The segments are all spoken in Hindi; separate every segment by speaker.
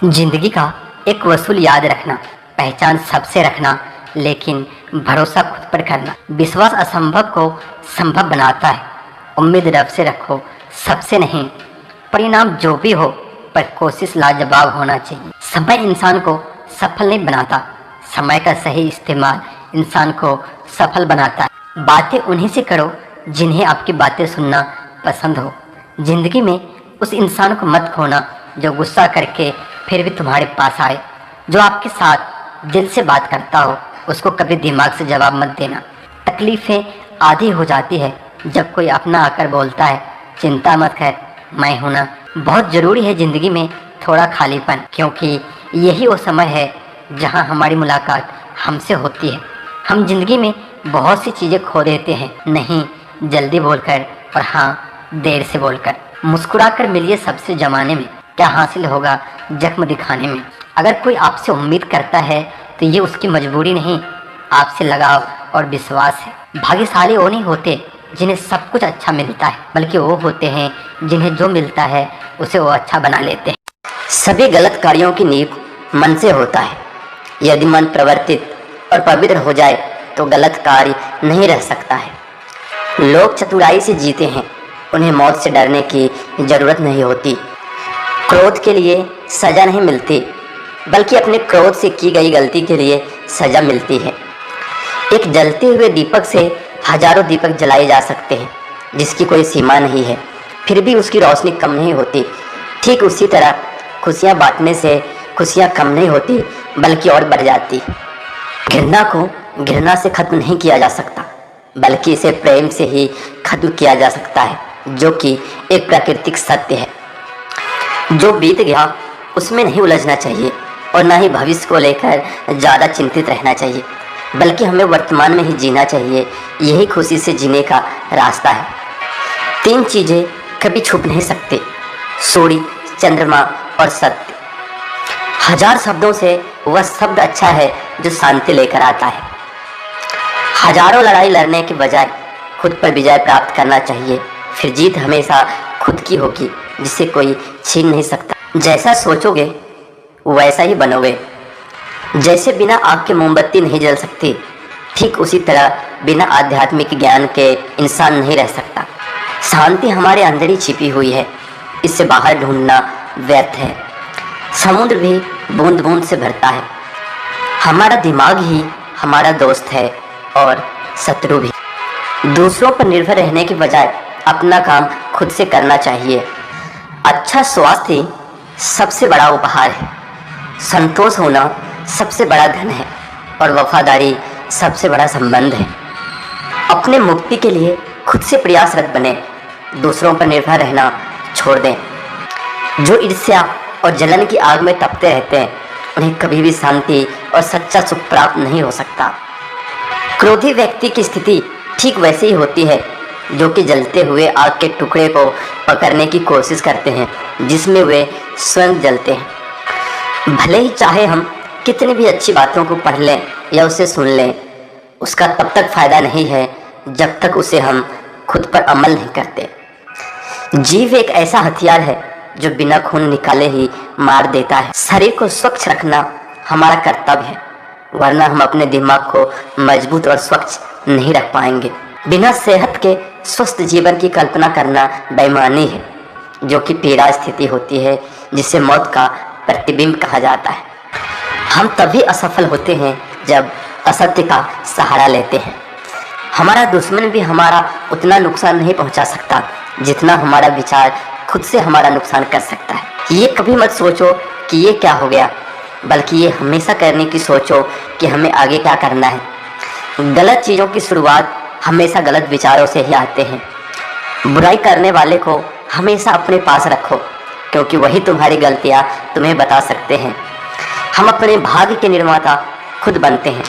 Speaker 1: जिंदगी का एक वसूल याद रखना, पहचान सबसे रखना, लेकिन भरोसा खुद पर करना। विश्वास असंभव को संभव बनाता है। उम्मीद रब से रखो, सबसे नहीं। परिणाम जो भी हो, पर कोशिश लाजवाब होना चाहिए। समय इंसान को सफल नहीं बनाता, समय का सही इस्तेमाल इंसान को सफल बनाता है। बातें उन्हीं से करो जिन्हें आपकी बातें सुनना पसंद हो। जिंदगी में उस इंसान को मत खोना जो गुस्सा करके फिर भी तुम्हारे पास आए। जो आपके साथ दिल से बात करता हो, उसको कभी दिमाग से जवाब मत देना। तकलीफ़ें आधी हो जाती है जब कोई अपना आकर बोलता है, चिंता मत कर, मैं हूं ना। बहुत ज़रूरी है ज़िंदगी में थोड़ा खालीपन, क्योंकि यही वो समय है जहां हमारी मुलाकात हमसे होती है। हम जिंदगी में बहुत सी चीज़ें खो देते हैं, नहीं जल्दी बोलकर और हाँ देर से बोलकर। मुस्कुरा कर मिलिए सबसे ज़माने में, क्या हासिल होगा जख्म दिखाने में। अगर कोई आपसे उम्मीद करता है तो ये उसकी मजबूरी नहीं, आपसे लगाव और विश्वास है। भाग्यशाली वो नहीं होते जिन्हें सब कुछ अच्छा मिलता है, बल्कि वो होते हैं जिन्हें जो मिलता है उसे वो अच्छा बना लेते हैं। सभी गलत कार्यों की नींव मन से होता है। यदि मन प्रवर्तित और पवित्र हो जाए तो गलत कार्य नहीं रह सकता है। लोग चतुराई से जीते हैं, उन्हें मौत से डरने की जरूरत नहीं होती। क्रोध के लिए सज़ा नहीं मिलती, बल्कि अपने क्रोध से की गई गलती के लिए सज़ा मिलती है। एक जलते हुए दीपक से हजारों दीपक जलाए जा सकते हैं, जिसकी कोई सीमा नहीं है, फिर भी उसकी रोशनी कम नहीं होती। ठीक उसी तरह खुशियाँ बांटने से खुशियाँ कम नहीं होती, बल्कि और बढ़ जाती। घृणा को घृणा से खत्म नहीं किया जा सकता, बल्कि इसे प्रेम से ही खत्म किया जा सकता है, जो कि एक प्राकृतिक सत्य है। जो बीत गया उसमें नहीं उलझना चाहिए और ना ही भविष्य को लेकर ज़्यादा चिंतित रहना चाहिए, बल्कि हमें वर्तमान में ही जीना चाहिए। यही खुशी से जीने का रास्ता है। 3 चीज़ें कभी छुप नहीं सकती, सूर्य, चंद्रमा और सत्य। 1000 शब्दों से वह शब्द अच्छा है जो शांति लेकर आता है। हजारों लड़ाई लड़ने के बजाय खुद पर विजय प्राप्त करना चाहिए, फिर जीत हमेशा खुद की होगी, जिसे कोई छीन नहीं सकता। जैसा सोचोगे वैसा ही बनोगे। जैसे बिना आग के मोमबत्ती नहीं जल सकती, ठीक उसी तरह बिना आध्यात्मिक ज्ञान के इंसान नहीं रह सकता। शांति हमारे अंदर ही छिपी हुई है, इससे बाहर ढूंढना व्यर्थ है। समुद्र भी बूंद बूंद से भरता है। हमारा दिमाग ही हमारा दोस्त है और शत्रु भी। दूसरों पर निर्भर रहने के बजाय अपना काम खुद से करना चाहिए। अच्छा स्वास्थ्य सबसे बड़ा उपहार है। संतोष होना सबसे बड़ा धन है और वफादारी सबसे बड़ा संबंध है। अपने मुक्ति के लिए खुद से प्रयासरत बने, दूसरों पर निर्भर रहना छोड़ दें। जो ईर्ष्या और जलन की आग में तपते रहते हैं, उन्हें कभी भी शांति और सच्चा सुख प्राप्त नहीं हो सकता। क्रोधी व्यक्ति की स्थिति ठीक वैसे ही होती है जो कि जलते हुए आग के टुकड़े को पकड़ने की कोशिश करते हैं, जिसमें वे स्वयं जलते हैं। भले ही चाहे हम कितनी भी अच्छी बातों को पढ़ लें या उसे सुन लें, उसका तब तक फायदा नहीं है जब तक उसे हम खुद पर अमल नहीं करते। जीव एक ऐसा हथियार है जो बिना खून निकाले ही मार देता है। शरीर को स्वच्छ रखना हमारा कर्तव्य है, वरना हम अपने दिमाग को मजबूत और स्वच्छ नहीं रख पाएंगे। बिना सेहत के स्वस्थ जीवन की कल्पना करना बेईमानी है, जो कि पीड़ा स्थिति होती है, जिसे मौत का प्रतिबिंब कहा जाता है। हम तभी असफल होते हैं जब असत्य का सहारा लेते हैं। हमारा दुश्मन भी हमारा उतना नुकसान नहीं पहुंचा सकता जितना हमारा विचार खुद से हमारा नुकसान कर सकता है। ये कभी मत सोचो कि ये क्या हो गया, बल्कि ये हमेशा करने की सोचो कि हमें आगे क्या करना है। गलत चीज़ों की शुरुआत हमेशा गलत विचारों से ही आते हैं। बुराई करने वाले को हमेशा अपने पास रखो, क्योंकि वही तुम्हारी गलतियाँ तुम्हें बता सकते हैं। हम अपने भाग्य के निर्माता खुद बनते हैं।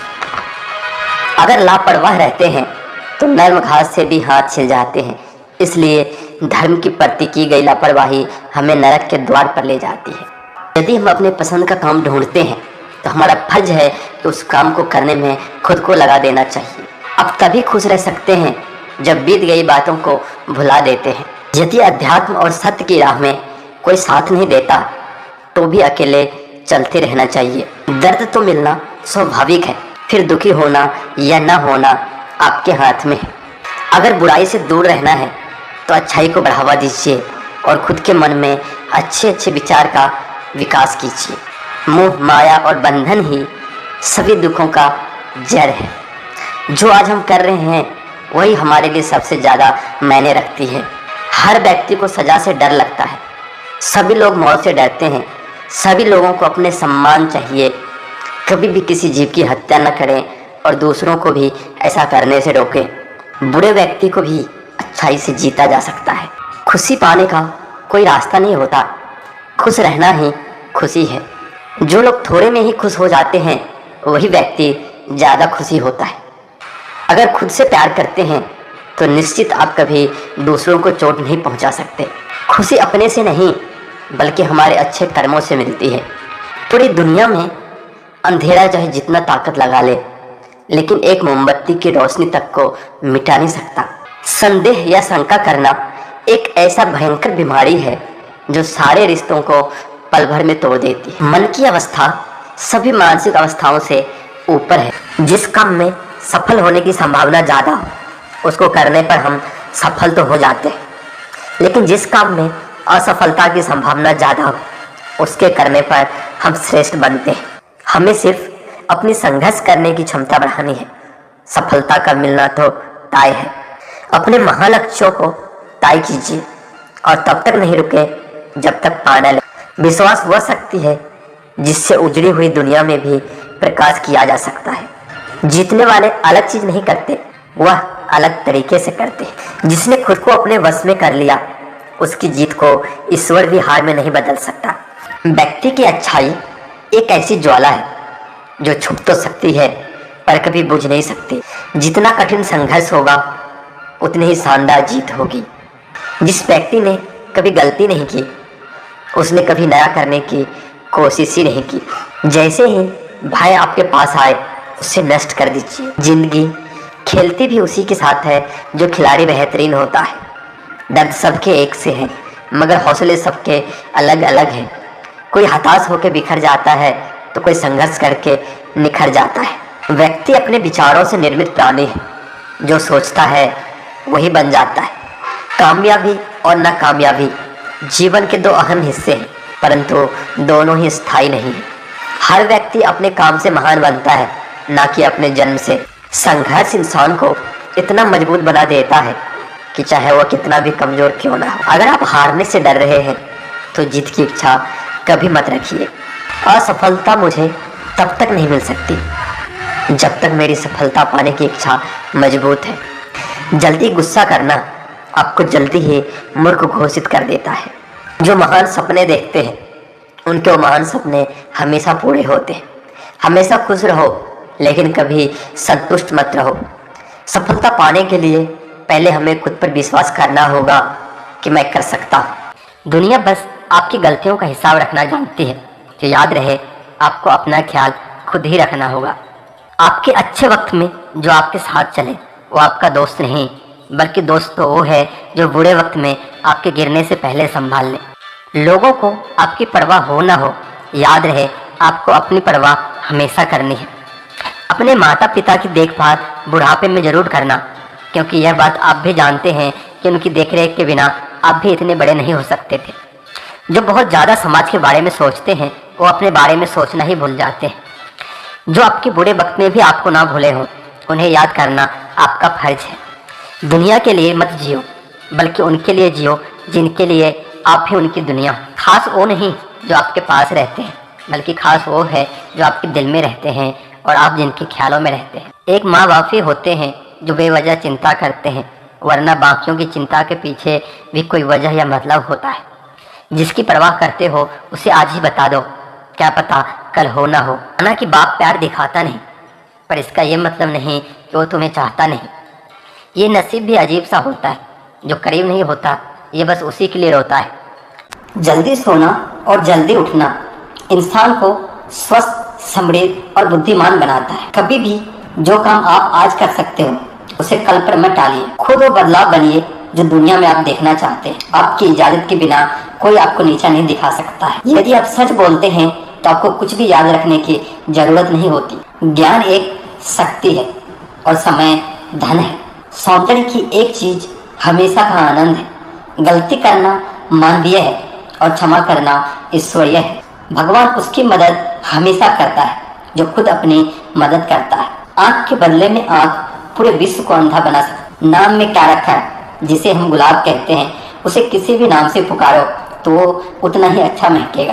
Speaker 1: अगर लापरवाह रहते हैं तो नर्म घास से भी हाथ छिल जाते हैं। इसलिए धर्म की प्रति की गई लापरवाही हमें नरक के द्वार पर ले जाती है। यदि हम अपने पसंद का काम ढूंढते हैं तो हमारा फर्ज है कि उस काम को करने में खुद को लगा देना चाहिए। अब तभी खुश रह सकते हैं जब बीत गई बातों को भुला देते हैं। यदि अध्यात्म और सत्य की राह में कोई साथ नहीं देता तो भी अकेले चलते रहना चाहिए। दर्द तो मिलना स्वाभाविक है, फिर दुखी होना या न होना आपके हाथ में है। अगर बुराई से दूर रहना है तो अच्छाई को बढ़ावा दीजिए और खुद के मन में अच्छे अच्छे विचार का विकास कीजिए। मोह, माया और बंधन ही सभी दुखों का जड़ है। जो आज हम कर रहे हैं वही हमारे लिए सबसे ज़्यादा मायने रखती है। हर व्यक्ति को सज़ा से डर लगता है, सभी लोग मौत से डरते हैं, सभी लोगों को अपने सम्मान चाहिए। कभी भी किसी जीव की हत्या न करें और दूसरों को भी ऐसा करने से रोकें। बुरे व्यक्ति को भी अच्छाई से जीता जा सकता है। खुशी पाने का कोई रास्ता नहीं होता, खुश रहना ही खुशी है। जो लोग थोड़े में ही खुश हो जाते हैं वही व्यक्ति ज़्यादा खुशी होता है। अगर खुद से प्यार करते हैं तो निश्चित आप कभी दूसरों को चोट नहीं पहुंचा सकते। खुशी अपने से नहीं बल्कि हमारे अच्छे कर्मों से मिलती है। पूरी दुनिया में अंधेरा चाहे जितना ताकत लगा ले, लेकिन एक मोमबत्ती की रोशनी तक को मिटा नहीं सकता। संदेह या शंका करना एक ऐसा भयंकर बीमारी है जो सारे रिश्तों को पल भर में तोड़ देती है। मन की अवस्था सभी मानसिक अवस्थाओं से ऊपर है। जिस काम में सफल होने की संभावना ज़्यादा हो उसको करने पर हम सफल तो हो जाते हैं, लेकिन जिस काम में असफलता की संभावना ज़्यादा हो उसके करने पर हम श्रेष्ठ बनते हैं। हमें सिर्फ अपनी संघर्ष करने की क्षमता बढ़ानी है। सफलता का मिलना तो तय है। अपने महान लक्ष्यों को तय कीजिए और तब तक नहीं रुके जब तक पा न ले। विश्वास वह शक्ति है जिससे उजड़ी हुई दुनिया में भी प्रकाश किया जा सकता है। जीतने वाले अलग चीज नहीं करते, वह अलग तरीके से करते हैं। जिसने खुद को अपने वश में कर लिया उसकी जीत को ईश्वर भी हार में नहीं बदल सकता। व्यक्ति की अच्छाई एक ऐसी ज्वाला है जो छुप तो सकती है पर कभी बुझ नहीं सकती। जितना कठिन संघर्ष होगा उतनी ही शानदार जीत होगी। जिस व्यक्ति ने कभी गलती नहीं की उसने कभी नया करने की कोशिश ही नहीं की। जैसे ही भय आपके पास आए उसे नष्ट कर दीजिए। जिंदगी खेलती भी उसी के साथ है जो खिलाड़ी बेहतरीन होता है। दर्द सबके एक से है मगर हौसले सबके अलग अलग हैं। कोई हताश होकर बिखर जाता है तो कोई संघर्ष करके निखर जाता है। व्यक्ति अपने विचारों से निर्मित प्राणी है, जो सोचता है वही बन जाता है। कामयाबी और नाकामयाबी जीवन के दो अहम हिस्से हैं, परंतु दोनों ही स्थायी नहीं है। हर व्यक्ति अपने काम से महान बनता है, ना कि अपने जन्म से। संघर्ष इंसान को इतना मजबूत बना देता है कि चाहे वह कितना भी कमजोर क्यों ना हो। अगर आप हारने से डर रहे हैं तो जीत की इच्छा कभी मत रखिए। असफलता मुझे तब तक नहीं मिल सकती जब तक मेरी सफलता पाने की इच्छा मजबूत है। जल्दी गुस्सा करना आपको जल्दी ही मूर्ख घोषित कर देता है। जो महान सपने देखते हैं उनके वो महान सपने हमेशा पूरे होते हैं। हमेशा खुश रहो लेकिन कभी संतुष्ट मत रहो। सफलता पाने के लिए पहले हमें खुद पर विश्वास करना होगा कि मैं कर सकता हूँ। दुनिया बस आपकी गलतियों का हिसाब रखना जानती है। तो याद रहे आपको अपना ख्याल खुद ही रखना होगा। आपके अच्छे वक्त में जो आपके साथ चले वो आपका दोस्त नहीं बल्कि दोस्त तो वो है जो बुरे वक्त में आपके गिरने से पहले संभाल ले। लोगों को आपकी परवाह हो ना हो, याद रहे आपको अपनी परवाह हमेशा करनी है। अपने माता पिता की देखभाल बुढ़ापे में जरूर करना, क्योंकि यह बात आप भी जानते हैं कि उनकी देखरेख के बिना आप भी इतने बड़े नहीं हो सकते थे। जो बहुत ज़्यादा समाज के बारे में सोचते हैं वो अपने बारे में सोचना ही भूल जाते हैं। जो आपके बुरे वक्त में भी आपको ना भूले हों उन्हें याद करना आपका फर्ज है। दुनिया के लिए मत जियो बल्कि उनके लिए जियो जिनके लिए आप ही उनकी दुनिया हो। खास वो नहीं जो आपके पास रहते हैं बल्कि खास वो है जो आपके दिल में रहते हैं और आप जिनके ख्यालों में रहते हैं। एक माँ बाप ही होते हैं जो बेवजह चिंता करते हैं, वरना बाकियों की चिंता के पीछे भी कोई वजह या मतलब होता है। जिसकी परवाह करते हो उसे आज ही बता दो, क्या पता कल हो ना हो। ना कि बाप प्यार दिखाता नहीं पर इसका ये मतलब नहीं कि वो तुम्हें चाहता नहीं। ये नसीब भी अजीब सा होता है, जो करीब नहीं होता ये बस उसी के लिए रोता है। जल्दी सोना और जल्दी उठना इंसान को स्वस्थ, समृद्ध और बुद्धिमान बनाता है। कभी भी जो काम आप आज कर सकते हो उसे कल पर मत टालिए। खुद वो बदलाव बनिए जो दुनिया में आप देखना चाहते हैं। आपकी इजाजत के बिना कोई आपको नीचा नहीं दिखा सकता है। यदि आप सच बोलते हैं तो आपको कुछ भी याद रखने की जरूरत नहीं होती। ज्ञान एक शक्ति है और समय धन है। सौंदर्य की एक चीज हमेशा का आनंद है। गलती करना मानवीय है और क्षमा करना ईश्वरीय है। भगवान उसकी मदद हमेशा करता है जो खुद अपनी मदद करता है। आंख के बदले में आंख पूरे विश्व को अंधा बना सकता। नाम में क्या रखा है? जिसे हम गुलाब कहते हैं, उसे किसी भी नाम से पुकारो तो वो उतना ही अच्छा महकेगा।